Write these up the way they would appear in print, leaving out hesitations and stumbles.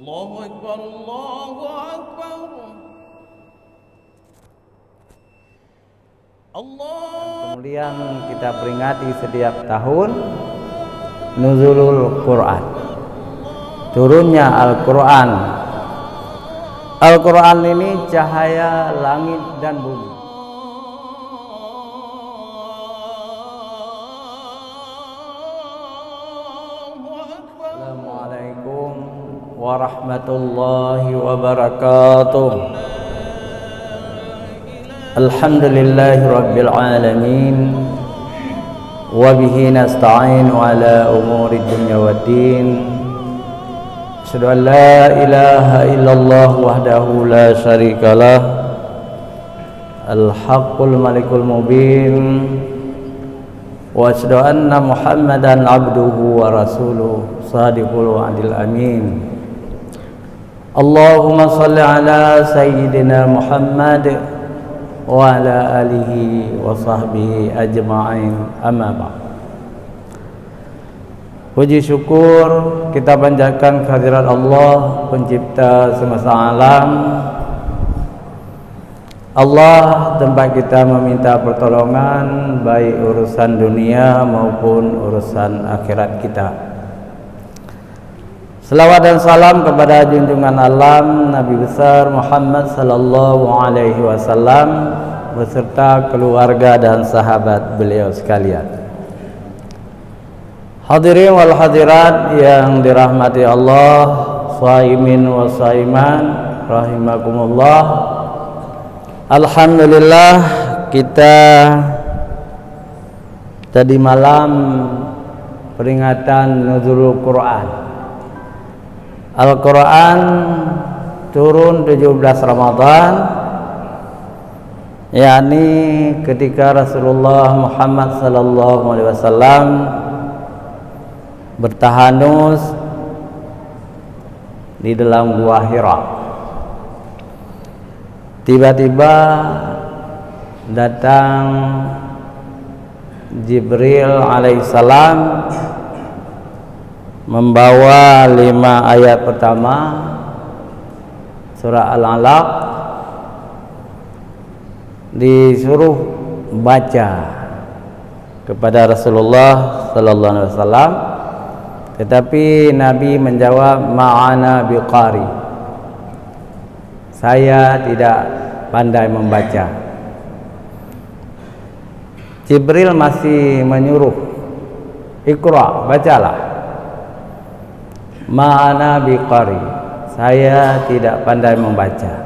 Allahu Akbar, Allahu Akbar. Allah. Kemudian kita peringati setiap tahun Nuzulul Quran, turunnya Al-Quran. Al-Quran ini cahaya langit dan bumi. Assalamualaikum warahmatullahi wabarakatuh. Alhamdulillahi rabbil alamin, wa bihi nasta'inu ala umuri dunya waddin. Asyhadu an la ilaha illallah wahdahu la syarikalah, al-haqqul malikul mubin, wa asyhadu anna Muhammadan abduhu wa rasuluh sadiqul wa'dil amin. Allahumma salli ala sayyidina Muhammad wa ala alihi wa sahbihi ajma'in, amma ba'd. Puji syukur kita panjatkan kehadirat Allah, pencipta semesta alam. Allah tempat kita meminta pertolongan, baik urusan dunia maupun urusan akhirat kita. Selawat dan salam kepada junjungan alam Nabi besar Muhammad sallallahu alaihi wasallam beserta keluarga dan sahabat beliau sekalian. Hadirin wal hadirat yang dirahmati Allah, shaimin wa shaiman rahimakumullah. Alhamdulillah, kita tadi malam peringatan Nuzulul Quran. Al-Quran turun 17 Ramadan, yakni ketika Rasulullah Muhammad sallallahu alaihi wasallam bertahanus di dalam Gua Hira. Tiba-tiba datang Jibril alaihissalam membawa 5 ayat pertama surah Al-Alaq, disuruh baca kepada Rasulullah sallallahu alaihi wasallam, tetapi Nabi menjawab, ma'ana biqari, saya tidak pandai membaca. Jibril masih menyuruh, Iqra, bacalah. Ma'ana biqari, saya tidak pandai membaca.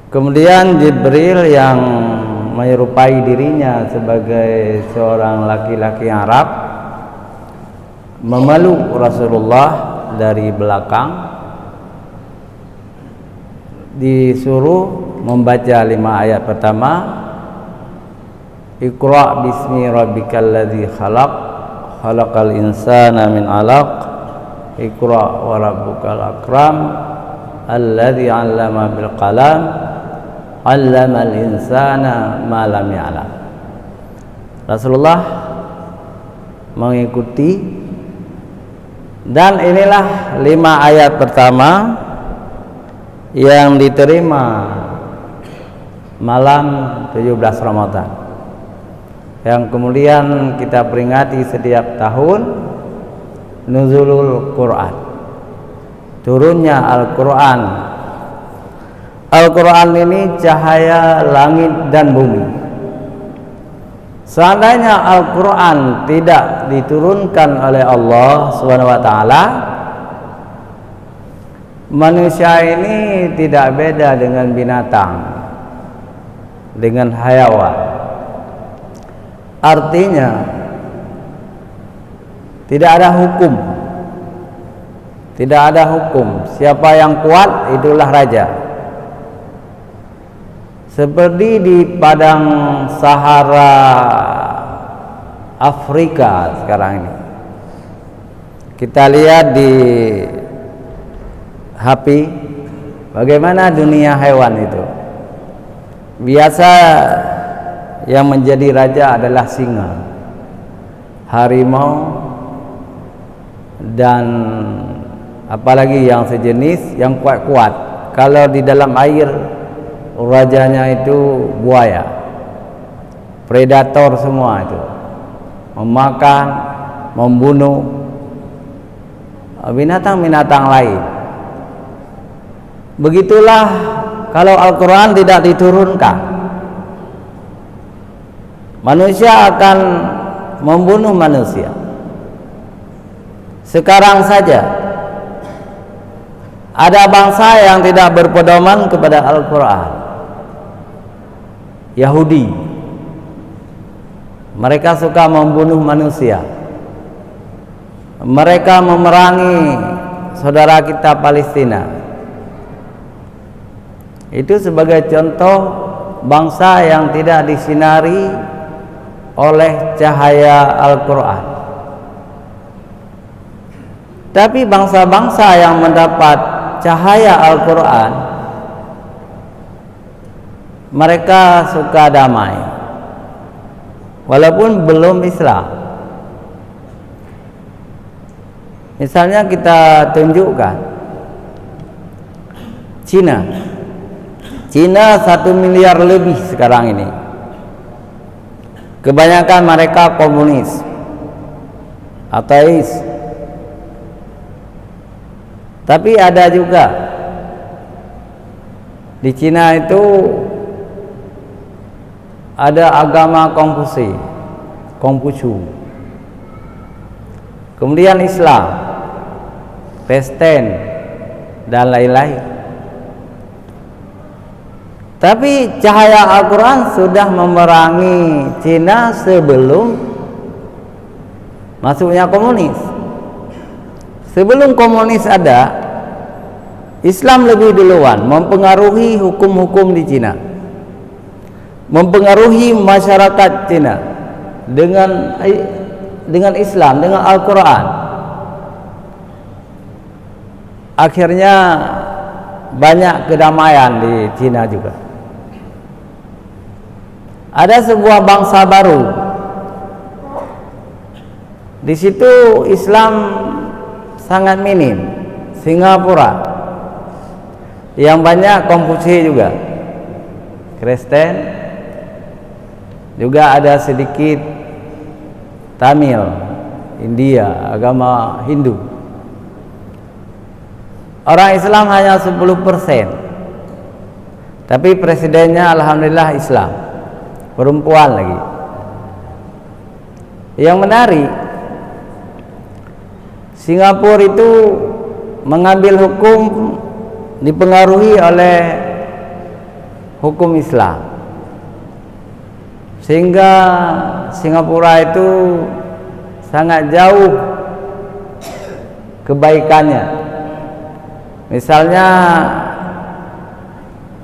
Kemudian Jibril yang menyerupai dirinya sebagai seorang laki-laki Arab memeluk Rasulullah dari belakang, disuruh membaca 5 ayat pertama. Iqra bismi rabbikal ladzi khalaq, khalaqal insana min 'alaq, Iqra wa rabbukal akram, alladzi 'allama bil qalam, 'allamal insana ma lam ya'lam. Rasulullah mengikuti, dan inilah 5 ayat pertama yang diterima malam 17 Ramadan, yang kemudian kita peringati setiap tahun Nuzulul Quran, turunnya Al-Quran. Al-Quran ini cahaya langit dan bumi. Seandainya Al-Quran tidak diturunkan oleh Allah SWT, manusia ini tidak beda dengan binatang, dengan hayawan. Artinya tidak ada hukum. Tidak ada hukum. Siapa yang kuat itulah raja. Seperti di padang Sahara Afrika sekarang ini. Kita lihat di HP bagaimana dunia hewan itu. Biasa yang menjadi raja adalah singa, harimau, dan apalagi yang sejenis yang kuat-kuat. Kalau di dalam air rajanya itu buaya, predator semua itu, memakan, membunuh binatang-binatang lain. Begitulah kalau Al-Quran tidak diturunkan, manusia akan membunuh manusia. Sekarang saja ada bangsa yang tidak berpedoman kepada Al-Quran, Yahudi. Mereka suka membunuh manusia. Mereka memerangi saudara kita Palestina. Itu sebagai contoh bangsa yang tidak disinari oleh cahaya Al-Quran. Tapi bangsa-bangsa yang mendapat cahaya Al-Quran, mereka suka damai walaupun belum Islam. Misalnya kita tunjukkan Cina 1 miliar lebih sekarang ini. Kebanyakan mereka komunis, ateis. Tapi ada juga di Cina itu ada agama Konghucu. Kemudian Islam, Kristen dan lain-lain. Tapi cahaya Al-Quran sudah memerangi Cina sebelum masuknya komunis. Sebelum komunis ada, Islam lebih duluan mempengaruhi hukum-hukum di Cina, mempengaruhi masyarakat Cina dengan Islam, dengan Al-Quran. Akhirnya banyak kedamaian di Cina juga. Ada sebuah bangsa baru. Di situ Islam sangat minim, Singapura. Yang banyak Konghucu juga, Kristen, juga ada sedikit Tamil, India, agama Hindu. Orang Islam hanya 10%. Tapi presidennya alhamdulillah Islam, perempuan lagi. Yang menarik, Singapura itu mengambil hukum dipengaruhi oleh hukum Islam, sehingga Singapura itu sangat jauh kebaikannya. Misalnya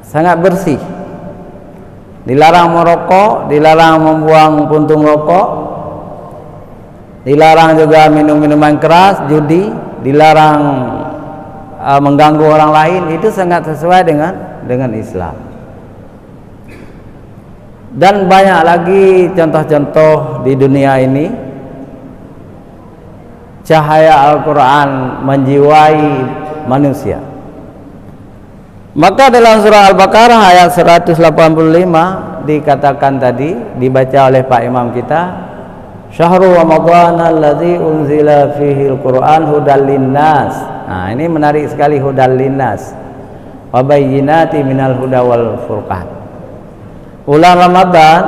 sangat bersih, dilarang merokok, dilarang membuang puntung rokok, dilarang juga minum minuman keras, judi, dilarang mengganggu orang lain. Itu sangat sesuai dengan Islam. Dan banyak lagi contoh-contoh di dunia ini. Cahaya Al-Quran menjiwai manusia. Maka dalam surah Al-Baqarah ayat 185 dikatakan tadi, dibaca oleh Pak Imam kita, Syahrul Ramadhan alladzi unzila fihi al-Qur'an hudal linnas. Nah, ini menarik sekali, hudal linnas wa bayyinati minal huda wal furqan. Bulan Ramadan,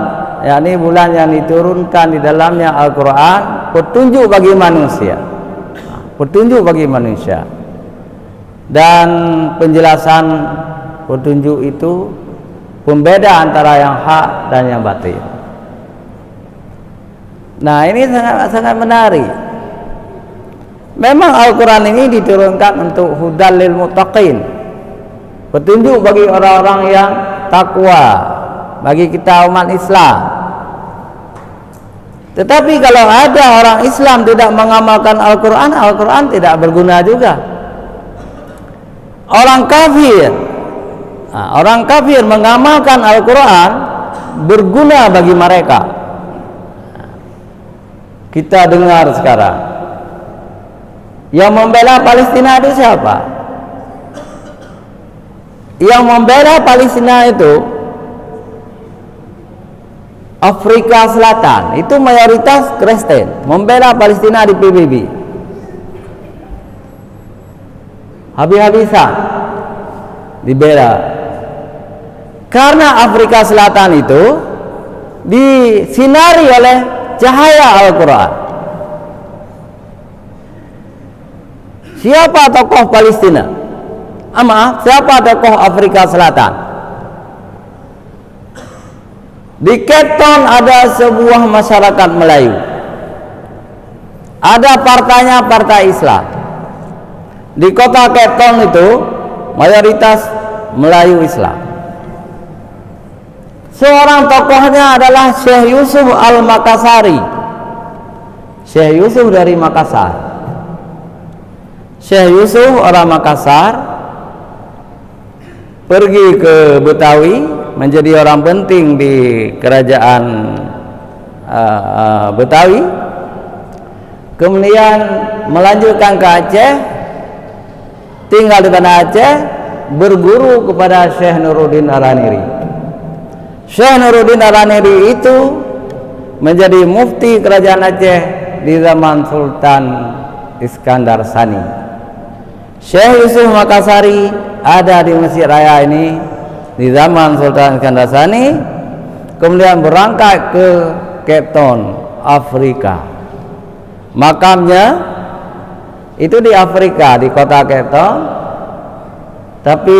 yakni bulan yang diturunkan di dalamnya Al-Qur'an, petunjuk bagi manusia. Petunjuk bagi manusia. Dan penjelasan petunjuk itu pembeda antara yang hak dan yang batil. Nah, ini sangat menarik. Memang Al-Quran ini diturunkan untuk hudal lil muttaqin, petunjuk bagi orang-orang yang takwa, bagi kita umat Islam. Tetapi kalau ada orang Islam tidak mengamalkan Al-Quran, Al-Quran tidak berguna juga. Orang kafir mengamalkan Al-Quran berguna bagi mereka. Kita dengar sekarang Yang membela Palestina itu siapa? Yang membela Palestina itu Afrika Selatan, itu mayoritas Kristen, membela Palestina di PBB. Habis-habisan dibela. Karena Afrika Selatan itu disinari oleh cahaya Al-Quran. Siapa tokoh Palestina? Maaf, siapa tokoh Afrika Selatan? Di Cape Town ada sebuah masyarakat Melayu. Ada partainya partai Islam. Di kota Cape Town itu mayoritas Melayu Islam. Seorang tokohnya adalah Syekh Yusuf Al-Makassari. Syekh Yusuf dari Makassar. Syekh Yusuf orang Makassar pergi ke Betawi, menjadi orang penting di kerajaan Betawi. Kemudian melanjutkan ke Aceh, tinggal di tanah Aceh, berguru kepada Syekh Nuruddin Araniri. Syekh Nuruddin Araniri itu menjadi mufti kerajaan Aceh di zaman Sultan Iskandar Sani. Syekh Yusuf Makassari ada di Mesir Raya ini di zaman Sultan Iskandar Sani, kemudian berangkat ke Cape Town, Afrika. Makamnya itu di Afrika, di kota Cape Town. Tapi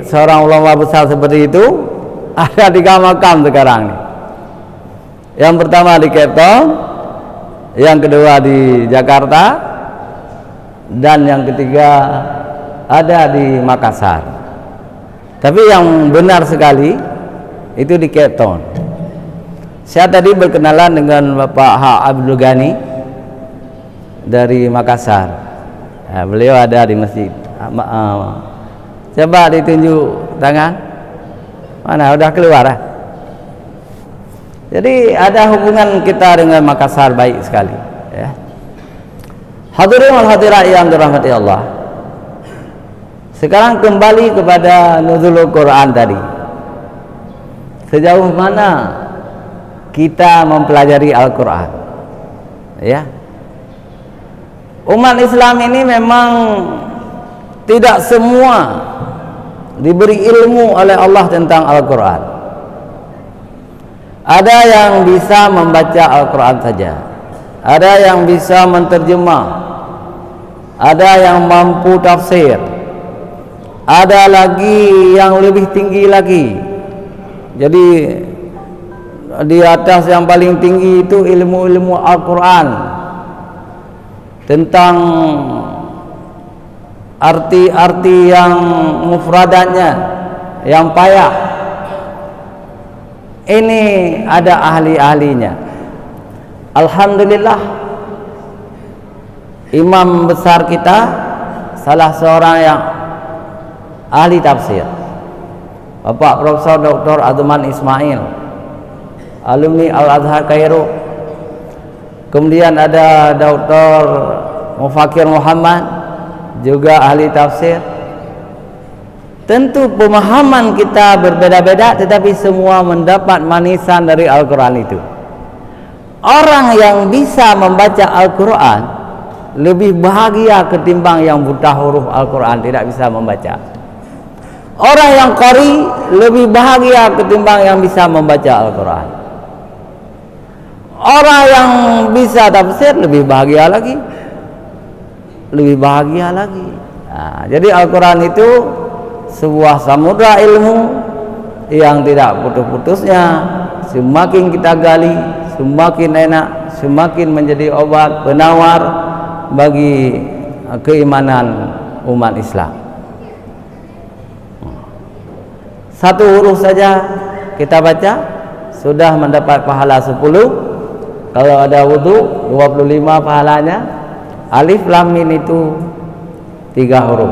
seorang ulama besar seperti itu ada 3 makam sekarang nih. Yang pertama di Cape Town, yang kedua di Jakarta, dan yang ketiga ada di Makassar. Tapi yang benar sekali itu di Cape Town. Saya tadi berkenalan dengan Bapak H. Abdul Ghani dari Makassar. Nah, beliau ada di masjid. Coba ditunjuk tangan. Mana udah keluar? Jadi ada hubungan kita dengan Makassar baik sekali, ya. Hadirin wal hadirat yang dirahmati Allah. Sekarang kembali kepada nuzulul Quran tadi. Sejauh mana kita mempelajari Al-Quran, ya? Umat Islam ini memang tidak semua diberi ilmu oleh Allah tentang Al-Quran. Ada yang bisa membaca Al-Quran saja, ada yang bisa menterjemah, ada yang mampu tafsir, ada lagi yang lebih tinggi lagi. Jadi di atas yang paling tinggi itu ilmu-ilmu Al-Quran, tentang arti-arti yang mufradatnya, yang payah. Ini ada ahli-ahlinya. Alhamdulillah, imam besar kita salah seorang yang ahli tafsir, Bapak Profesor Dr. Aduman Ismail, alumni Al-Azhar Kairo. Kemudian ada Dr. Mufakir Muhammad, juga ahli tafsir. Tentu pemahaman kita berbeda-beda, tetapi semua mendapat manisan dari Al-Quran itu. Orang yang bisa membaca Al-Quran lebih bahagia ketimbang yang buta huruf Al-Quran tidak bisa membaca. Orang yang qari lebih bahagia ketimbang yang bisa membaca Al-Quran. Orang yang bisa tafsir lebih bahagia lagi, lebih bahagia lagi. Nah, jadi Al-Quran itu sebuah samudra ilmu yang tidak putus-putusnya. Semakin kita gali, semakin enak, semakin menjadi obat penawar bagi keimanan umat Islam. Satu huruf saja kita baca sudah mendapat pahala 10. Kalau ada wudu 25 pahalanya. Alif lam mim itu 3 huruf.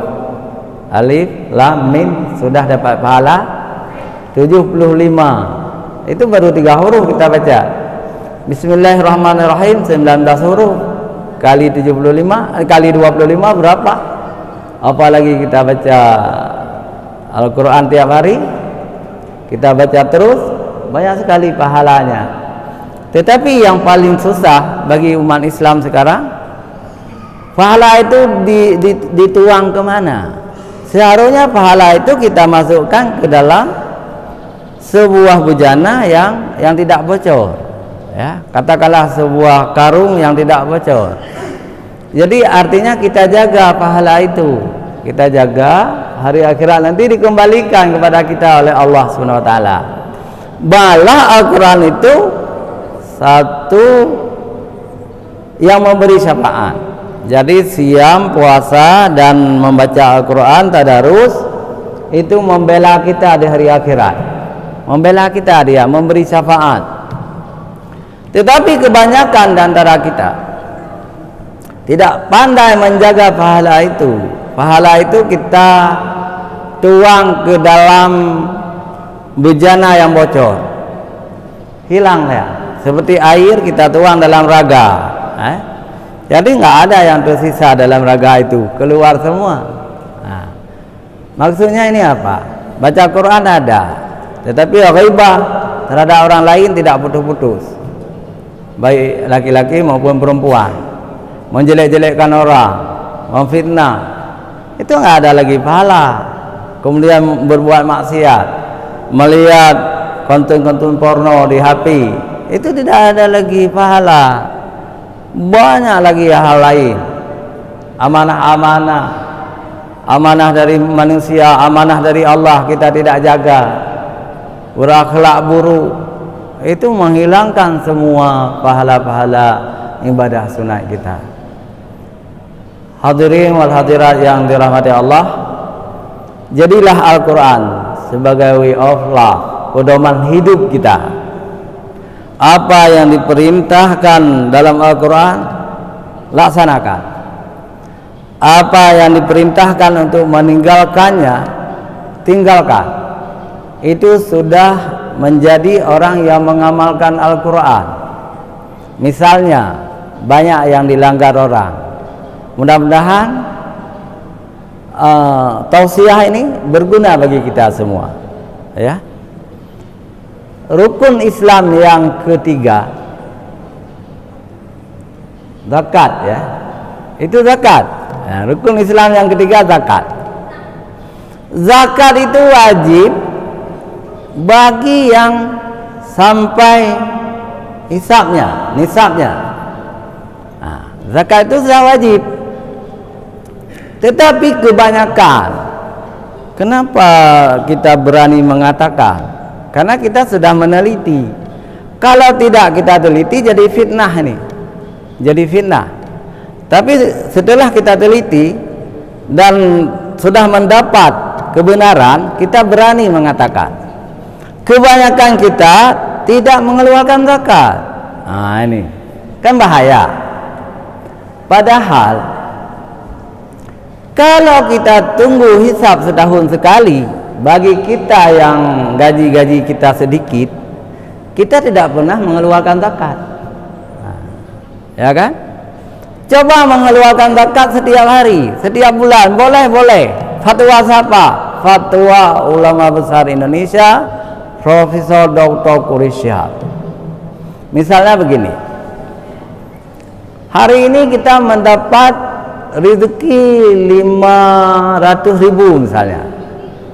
Alif lam mim sudah dapat pahala 75. Itu baru 3 huruf kita baca. Bismillahirrahmanirrahim 19 huruf. kali 75 kali 25 berapa? Apalagi kita baca Al-Quran tiap hari, kita baca terus, banyak sekali pahalanya. Tetapi yang paling susah bagi umat Islam sekarang, pahala itu dituang kemana? Seharusnya pahala itu kita masukkan ke dalam sebuah bejana yang tidak bocor, ya, katakanlah sebuah karung yang tidak bocor. Jadi artinya kita jaga pahala itu, kita jaga hari akhirat nanti dikembalikan kepada kita oleh Allah Subhanahu wa taala. Malah Al-Quran itu satu yang memberi syafaat. Jadi siam, puasa dan membaca Al-Quran, tadarus itu membela kita di hari akhirat, membela kita, dia memberi syafaat. Tetapi kebanyakan di antara kita tidak pandai menjaga pahala itu. Pahala itu kita tuang ke dalam bejana yang bocor, hilang ya, seperti air kita tuang dalam raga, jadi nggak ada yang tersisa dalam raga itu, keluar semua. Nah, maksudnya ini apa? Baca Quran ada, tetapi ghibah terhadap orang lain tidak putus-putus, baik laki-laki maupun perempuan, menjelek-jelekkan orang, memfitnah, itu nggak ada lagi pahala. Kemudian berbuat maksiat, melihat konten-konten porno di HP, itu tidak ada lagi pahala. Banyak lagi hal lain, amanah dari manusia, amanah dari Allah kita tidak jaga, berakhlak buruk, itu menghilangkan semua pahala-pahala ibadah sunat kita. Hadirin wal hadirat yang dirahmati Allah, jadilah Al-Quran sebagai way of life, pedoman hidup kita. Apa yang diperintahkan dalam Al-Quran, laksanakan. Apa yang diperintahkan untuk meninggalkannya, tinggalkan. Itu sudah menjadi orang yang mengamalkan Al-Quran. Misalnya banyak yang dilanggar orang, mudah-mudahan tausiah ini berguna bagi kita semua, ya. Rukun Islam yang ketiga, zakat, ya, itu zakat. Nah, rukun Islam yang ketiga zakat. Zakat itu wajib bagi yang sampai nisabnya. Nah, zakat itu sudah wajib. Tetapi kebanyakan, kenapa kita berani mengatakan? Karena kita sudah meneliti. Kalau tidak kita teliti, jadi fitnah ini, jadi fitnah. Tapi setelah kita teliti dan sudah mendapat kebenaran, kita berani mengatakan. Kebanyakan kita tidak mengeluarkan zakat. Nah, ini kan bahaya. Padahal kalau kita tunggu hisab setahun sekali, bagi kita yang gaji kita sedikit, kita tidak pernah mengeluarkan zakat. Nah, ya kan? Coba mengeluarkan zakat setiap hari, setiap bulan, boleh. Fatwa siapa? Fatwa ulama besar Indonesia, Profesor Dr. Quraish Shihab. Misalnya begini, hari ini kita mendapat rezeki 500.000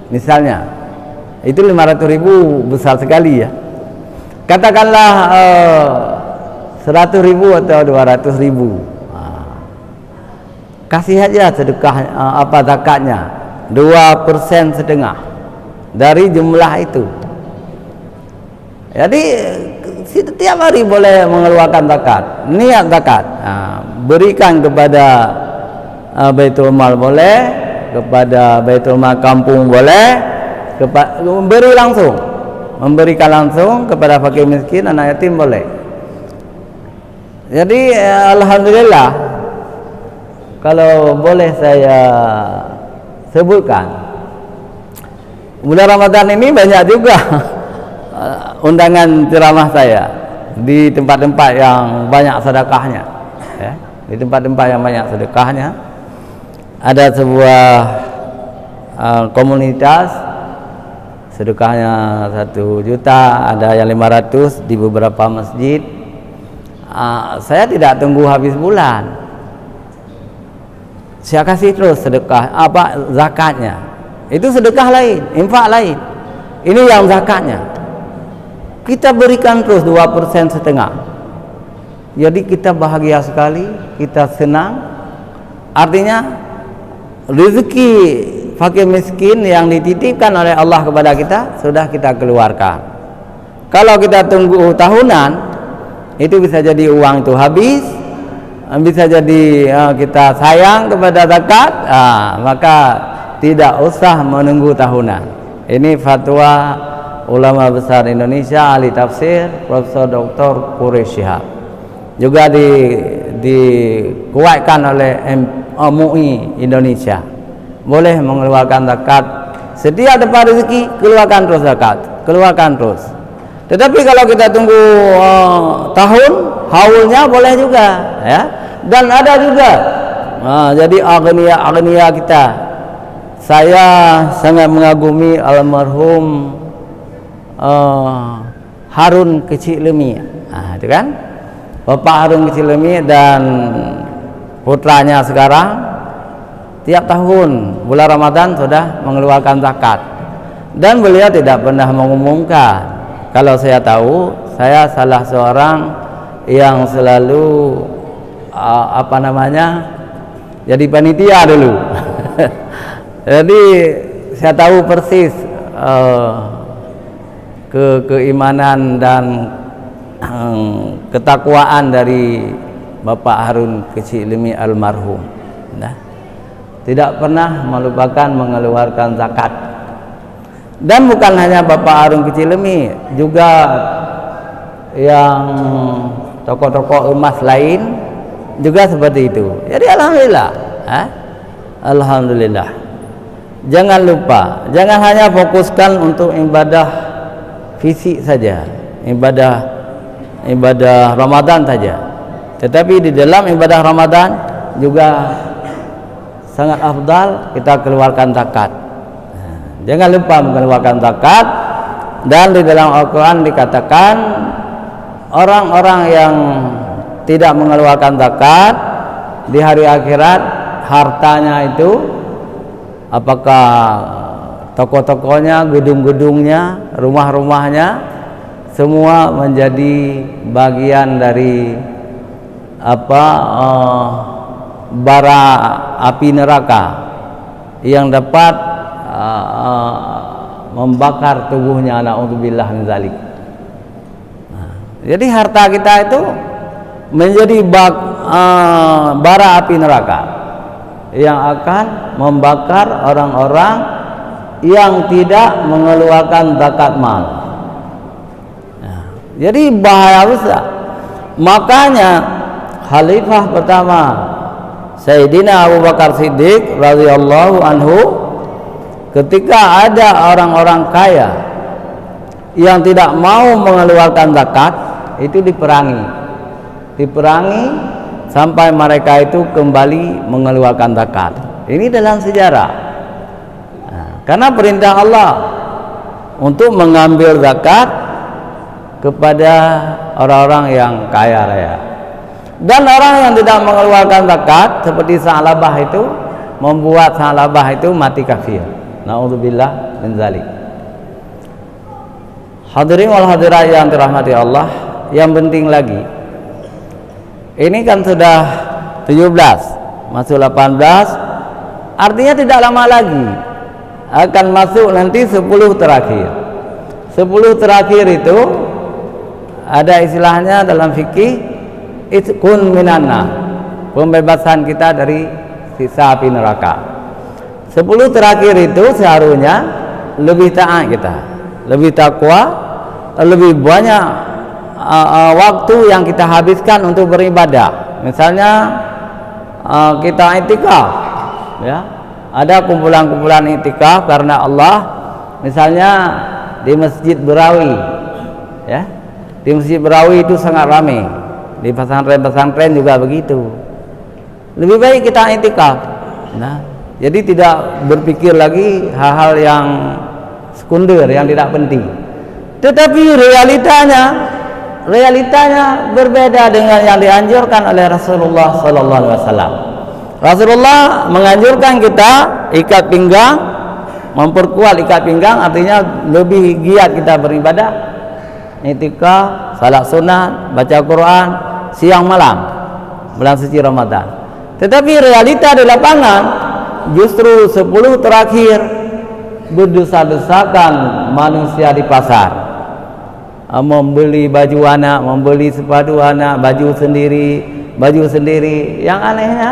misalnya, itu 500.000 besar sekali ya. Katakanlah 100.000 atau 200.000, kasih aja sedekah zakatnya 2,5% dari jumlah itu. Jadi setiap hari boleh mengeluarkan zakat, niat zakat, berikan kepada Baitul Mal boleh, kepada Baitul Mal kampung boleh, memberikan langsung kepada fakir miskin, anak yatim boleh. Jadi alhamdulillah, kalau boleh saya sebutkan, bulan Ramadan ini banyak juga undangan ceramah saya di tempat-tempat yang banyak sedekahnya, ya. di tempat-tempat yang banyak sedekahnya. Ada sebuah komunitas sedekahnya 1 juta, ada yang 500 di beberapa masjid. Saya tidak tunggu habis bulan, saya kasih terus sedekah zakatnya. Itu sedekah lain, infak lain. Ini yang zakatnya kita berikan terus 2,5%. Jadi kita bahagia sekali, kita senang. Artinya rezeki fakir miskin yang dititipkan oleh Allah kepada kita sudah kita keluarkan. Kalau kita tunggu tahunan, itu bisa jadi uang itu habis, bisa jadi kita sayang kepada zakat, maka tidak usah menunggu tahunan. Ini fatwa ulama besar Indonesia, ahli tafsir, Profesor Dr. Quraish Shihab. Juga dikuatkan oleh MUI Indonesia. Boleh mengeluarkan zakat setiap dapat rezeki, keluarkan terus zakat, keluarkan terus. Tetapi kalau kita tunggu tahun haulnya boleh juga, ya. Dan ada juga jadi agniya kita. Saya sangat mengagumi almarhum Harun Kecilemi, itu kan, Bapak Harun Kecilemi, dan putranya sekarang tiap tahun bulan Ramadan sudah mengeluarkan zakat, dan beliau tidak pernah mengumumkan. Kalau saya tahu, saya salah seorang yang selalu jadi panitia dulu. Jadi saya tahu persis keimanan dan ketakwaan dari Bapak Harun Kecilemi almarhum. Tidak pernah melupakan mengeluarkan zakat. Dan bukan hanya Bapak Harun Kecilemi, juga yang tokoh-tokoh emas lain juga seperti itu. Jadi alhamdulillah, alhamdulillah. Jangan lupa, jangan hanya fokuskan untuk ibadah fisik saja, ibadah Ramadan saja. Tetapi di dalam ibadah Ramadan juga sangat afdal kita keluarkan zakat. Jangan lupa mengeluarkan zakat. Dan di dalam Al-Quran dikatakan orang-orang yang tidak mengeluarkan zakat di hari akhirat, hartanya itu, apakah toko-tokonya, gedung-gedungnya, rumah-rumahnya, semua menjadi bagian dari bara api neraka yang dapat membakar tubuhnya. Na'udzubillah min dzalik. Jadi harta kita itu menjadi bara api neraka yang akan membakar orang-orang yang tidak mengeluarkan zakat mal. Jadi bahaya besar. Makanya khalifah pertama Sayyidina Abu Bakar Siddiq radhiyallahu anhu, ketika ada orang-orang kaya yang tidak mau mengeluarkan zakat, itu diperangi sampai mereka itu kembali mengeluarkan zakat. Ini dalam sejarah. Karena perintah Allah untuk mengambil zakat kepada orang-orang yang kaya raya. Dan orang yang tidak mengeluarkan zakat seperti Sa'labah itu, membuat Sa'labah itu mati kafir. Na'udzubillah min dzalik. Hadirin wal hadirat yang dirahmati Allah, yang penting lagi, ini kan sudah 17 masuk 18, artinya tidak lama lagi akan masuk nanti 10 terakhir. 10 terakhir itu ada istilahnya dalam fikih, itqun minanna, pembebasan kita dari siksa api neraka. 10 terakhir itu seharusnya lebih taat kita, lebih takwa, lebih banyak waktu yang kita habiskan untuk beribadah. Misalnya kita itikaf, ya, ada kumpulan-kumpulan itikaf karena Allah, misalnya di Masjid Berawi, ya, di Masjid Berawi itu sangat ramai. Di pesantren-pesantren juga begitu. lebih baik kita i'tikaf. Nah, jadi tidak berpikir lagi hal-hal yang sekunder yang tidak penting. Tetapi realitanya berbeda dengan yang dianjurkan oleh Rasulullah sallallahu alaihi wasallam. Rasulullah menganjurkan kita ikat pinggang, memperkuat ikat pinggang, artinya lebih giat kita beribadah, i'tikaf, salat sunat, baca Quran siang malam bulan suci Ramadan. Tetapi realita di lapangan justru 10 terakhir berdesak-desakan manusia di pasar, membeli baju anak, membeli sepatu anak, baju sendiri. Yang anehnya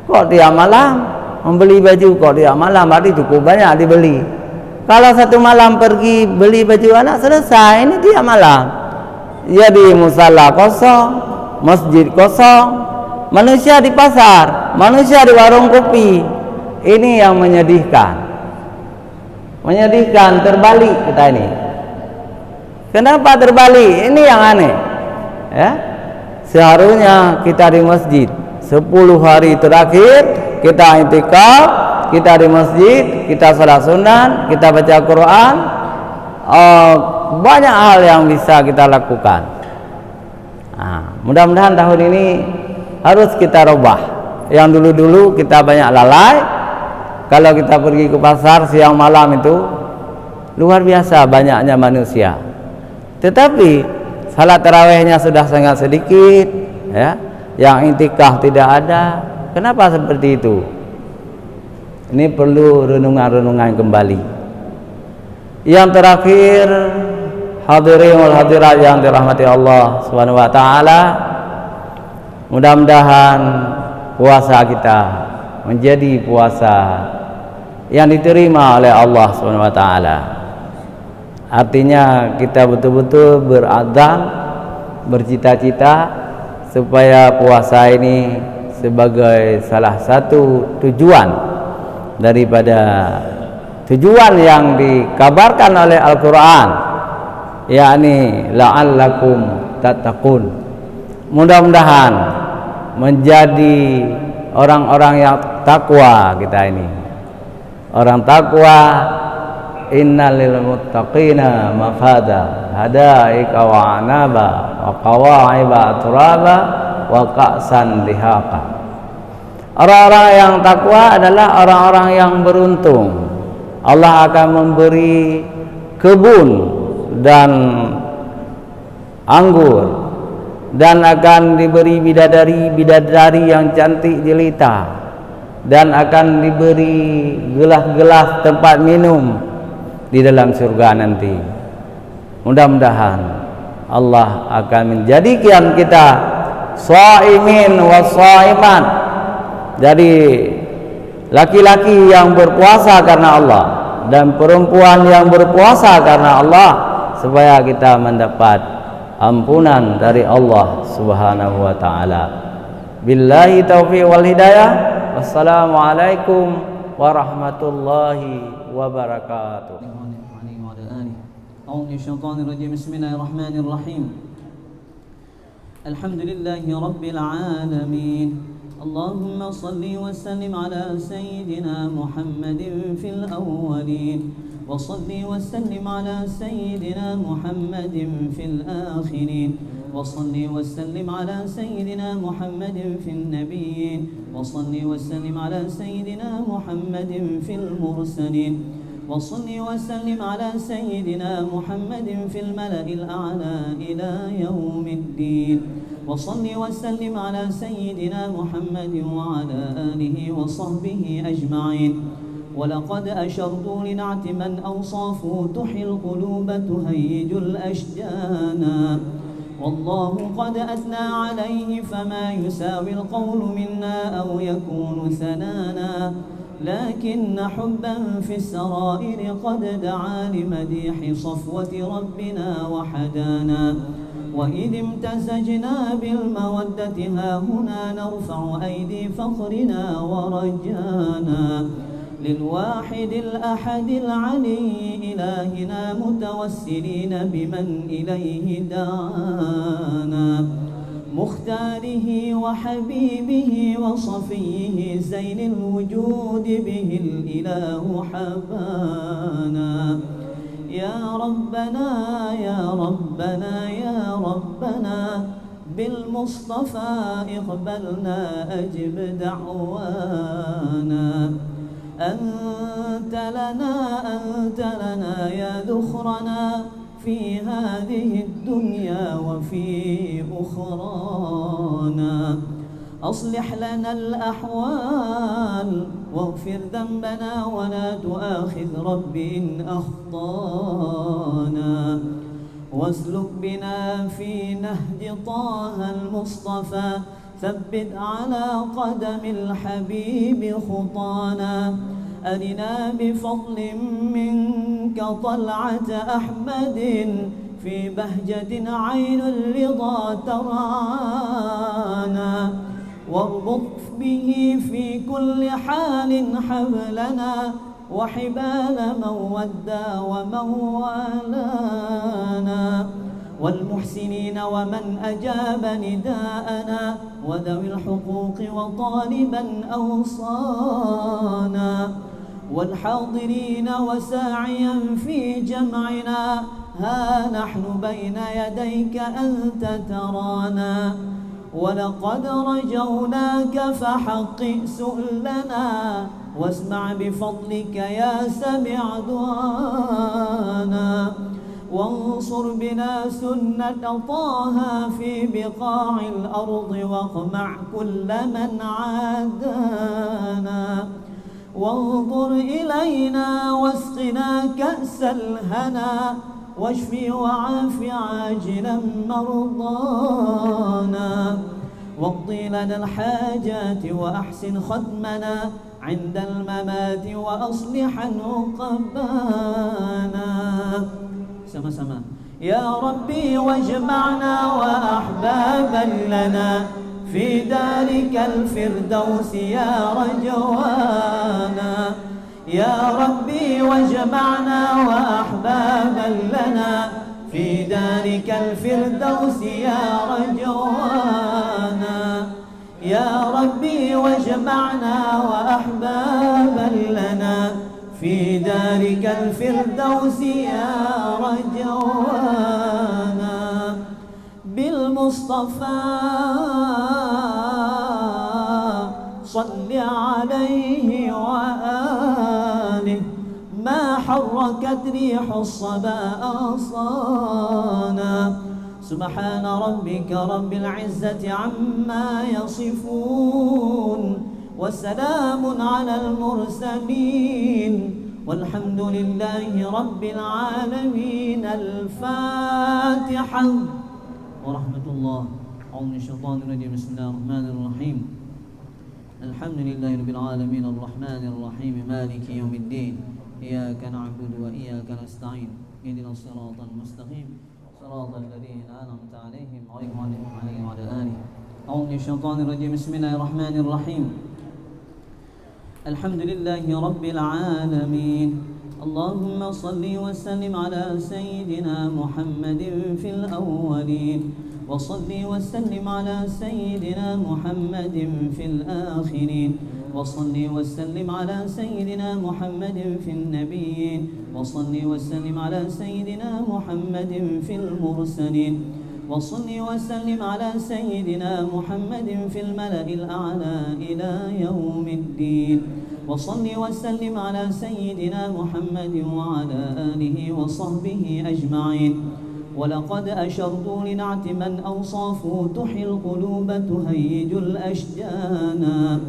kok tiap malam membeli baju, kok tiap malam berarti cukup banyak dibeli. Kalau satu malam pergi beli baju anak, selesai, ini tiap malam. Jadi musala kosong, masjid kosong, manusia di pasar, manusia di warung kopi. Ini yang menyedihkan. Terbalik kita ini. Kenapa terbalik? Ini yang aneh. Ya. Seharusnya kita di masjid 10 hari terakhir kita i'tikaf, kita di masjid, kita salat sunat, kita baca Quran. Banyak hal yang bisa kita lakukan. Mudah-mudahan tahun ini harus kita rubah. Yang dulu-dulu kita banyak lalai. Kalau kita pergi ke pasar siang malam itu luar biasa banyaknya manusia. Tetapi salat tarawihnya sudah sangat sedikit, ya. Yang i'tikaf tidak ada. Kenapa seperti itu? Ini perlu renungan-renungan kembali. Yang terakhir, hadirin wal hadirat yang dirahmati Allah Subhanahu wa taala, mudah-mudahan puasa kita menjadi puasa yang diterima oleh Allah Subhanahu wa taala. Artinya kita betul-betul berazam, bercita-cita supaya puasa ini sebagai salah satu tujuan daripada tujuan yang dikabarkan oleh Al-Quran, yakni la'allakum tattaqun. Mudah-mudahan menjadi orang-orang yang takwa kita ini. Orang takwa, innal lil muttaqina mafada hadaika wa anaba wa qawa'iba turaba wa ka'san dihaqa. Orang-orang yang takwa adalah orang-orang yang beruntung. Allah akan memberi kebun dan anggur, dan akan diberi bidadari yang cantik jelita, dan akan diberi gelas-gelas tempat minum di dalam surga nanti. Mudah-mudahan Allah akan menjadikan kita shaimin wa shaimat, jadi laki-laki yang berpuasa karena Allah dan perempuan yang berpuasa karena Allah, supaya kita mendapat ampunan dari Allah Subhanahu wa taala. Billahi taufiq wal hidayah. Wassalamualaikum warahmatullahi wabarakatuh. Bismillahirrahmanirrahim. Alhamdulillahi rabbil alamin. Allahumma salli wa sallim ala sayyidina Muhammadin fil awwalin, wa salli wa sallim ala sayyidina Muhammadin fil akhirin, wa salli wa sallim ala sayyidina Muhammadin fil nabiyyin, wa salli wa sallim ala sayyidina Muhammadin fil mursalin, wa salli wa sallim ala sayyidina Muhammadin fil mala'il a'la ila yaumiddin. وصل وسلم على سيدنا محمد وعلى آله وصحبه أجمعين. ولقد أشرت لنعت من أوصافه تحيي القلوب تهيج الأشجان، والله قد أثنى عليه فما يساوي القول منا أو يكون ثنانا، لكن حبا في السرائر قد دعا لمديح صفوة ربنا وحدانا. وإذ امتزجنا بالمودة ها هنا نرفع أيدي فخرنا ورجانا للواحد الأحد العلي إلهنا متوسلين بمن إليه دعانا. مختاره وحبيبه وصفيه زين الوجود به الإله حبانا. يا ربنا يا ربنا يا ربنا بالمصطفى اقبلنا أجب دعوانا. أنت لنا يا ذخرنا في هذه الدنيا وفي أخرانا. أصلح لنا الأحوال واغفر ذنبنا ولا تؤاخذ رب إن أخطانا. واسلك بنا في نهج طه المصطفى ثبت على قدم الحبيب خطانا. أرنا بفضل منك طلعة أحمد في بهجة عين الرضا ترعانا. واربط به في كل حال حبلنا وحبال من ودى ومن والانا. والمحسنين ومن أجاب نداءنا وذوي الحقوق وطالبا أوصانا. والحاضرين وساعيا في جمعنا ها نحن بين يديك أنت ترانا. ولقد رجوناك فحقق سؤلنا واسمع بفضلك يا سميع دعانا. وانصر بنا سنة طه في بقاع الأرض واقمع كل من عادانا. وانظر إلينا واسقنا كأس الهنا واشف وعاف عاجلا مرضانا. واقضي لنا الحاجات وأحسن ختمنا عند الممات وأصلح عقبانا. sama-sama. يا ربي واجمعنا وأحبابا لنا في دارك الفردوس يا رجوانا. يا ربي واجمعنا وأحبابا لنا في دارك الفردوس يا رجوانا. يا ربي واجمعنا وأحبابا لنا في دارك الفردوس يا رجوانا. بالمصطفى صل عليه وآله ما حركت ريح الصبا أغصانا. سبحان ربك رب العزة عما يصفون وسلام على المرسلين والحمد لله رب العالمين. الفاتحة ورحمة الله. أعوذ من الشيطان الرجيم. بسم الله الرحمن الرحيم. الحمد لله رب العالمين الرحمن الرحيم مالك يوم الدين. إياك نعبد وإياك نستعين اهدنا الصراط المستقيم صراط الذين أنعمت عليهم غير المغضوب عليهم وعلى آله. أعوذ من الشيطان الرجيم. بسم الله الرحمن الرحيم. الحمد لله رب العالمين. اللهم صل وسلم على سيدنا محمد في الأولين وصل وسلم على سيدنا محمد في الآخرين وصل وسلم على سيدنا محمد في النبيين وصل وسلم على سيدنا محمد في المرسلين وصل وسلم على سيدنا محمد في الملأ الأعلى إلى يوم الدين وصل وسلم على سيدنا محمد وعلى آله وصحبه أجمعين. ولقد أشرت لنعت من أوصافه تحيي القلوب تهيج الأشجانا.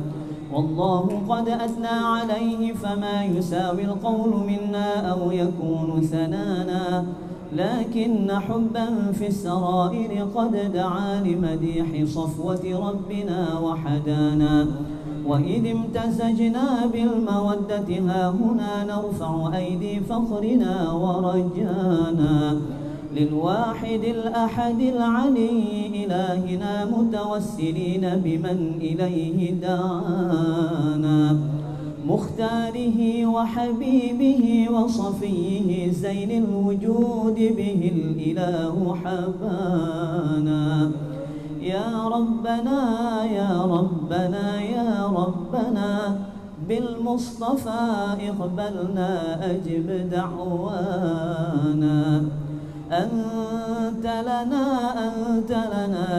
والله قد أثنى عليه فما يساوي القول منا أو يكون ثنانا. لكن حبا في السرائر قد دعا لمديح صفوة ربنا وحدانا. وإذ امتزجنا بالمودة ها هنا نرفع أيدي فخرنا ورجانا للواحد الأحد العلي إلهنا متوسلين بمن إليه دعانا. مختاره وحبيبه وصفيه زين الوجود به الإله حبانا. يا ربنا يا ربنا يا ربنا بالمصطفى اقبلنا أجب دعوانا. أنت لنا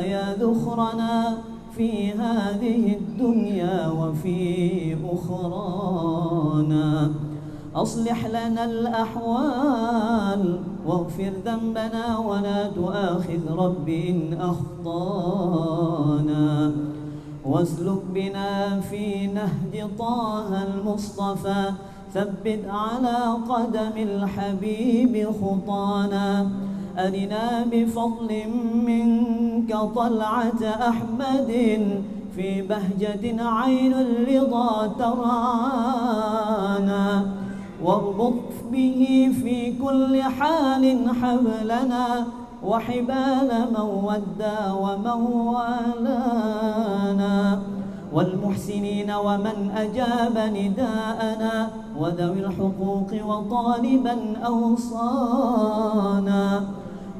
يا ذخرنا في هذه الدنيا وفي أخرانا. أصلح لنا الأحوال واغفر ذنبنا ولا تؤاخذ رب إن أخطانا. واسلك بنا في نهج طه المصطفى ثبت على قدم الحبيب خطانا. أرنا بفضل منك طلعة أحمد في بهجة عين الرضا ترعانا. واربط به في كل حال حبلنا وحبال من ودى ومن والانا. والمحسنين ومن أجاب نداءنا وذوي الحقوق وطالبا أوصانا.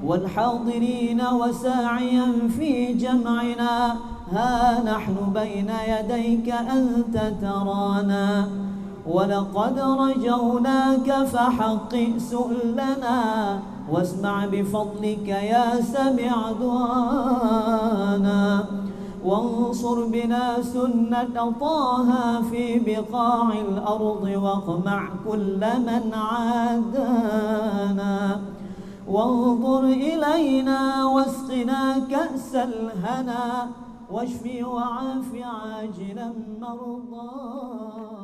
والحاضرين وساعيا في جمعنا ها نحن بين يديك أنت ترانا. ولقد رجوناك فحقق سؤلنا واسمع بفضلك يا سميع دعانا. وانصر بنا سنة طه في بقاع الأرض واقمع كل من عادانا. وانظر إلينا واسقنا كأس الهنا واشف وعاف عاجلا مرضانا.